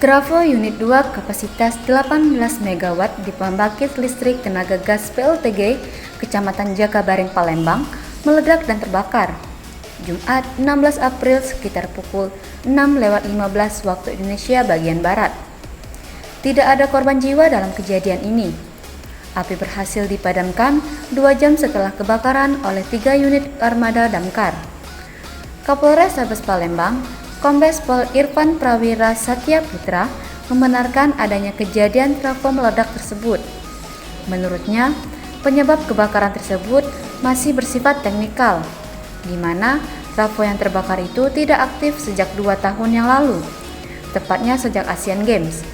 Trafo Unit 2 kapasitas 18 MW di pembangkit listrik tenaga gas PLTG Kecamatan Jakabareng, Palembang meledak dan terbakar. Jumat 16 April sekitar pukul 6:15 waktu Indonesia bagian Barat. Tidak ada korban jiwa dalam kejadian ini. Api berhasil dipadamkan 2 jam setelah kebakaran oleh 3 unit armada damkar. Kapolres Sabes Palembang, Kombes Pol Irfan Prawira Satya Putra membenarkan adanya kejadian trafo meledak tersebut. Menurutnya, penyebab kebakaran tersebut masih bersifat teknikal, di mana trafo yang terbakar itu tidak aktif sejak 2 tahun yang lalu, tepatnya sejak Asian Games.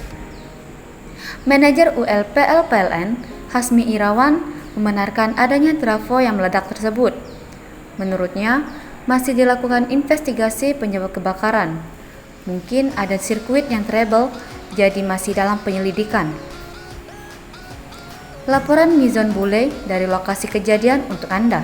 Manajer ULPL PLN, Hasmi Irawan, membenarkan adanya trafo yang meledak tersebut. Menurutnya, masih dilakukan investigasi penyebab kebakaran. Mungkin ada sirkuit yang trouble, jadi masih dalam penyelidikan. Laporan Mizon Bule dari lokasi kejadian untuk Anda.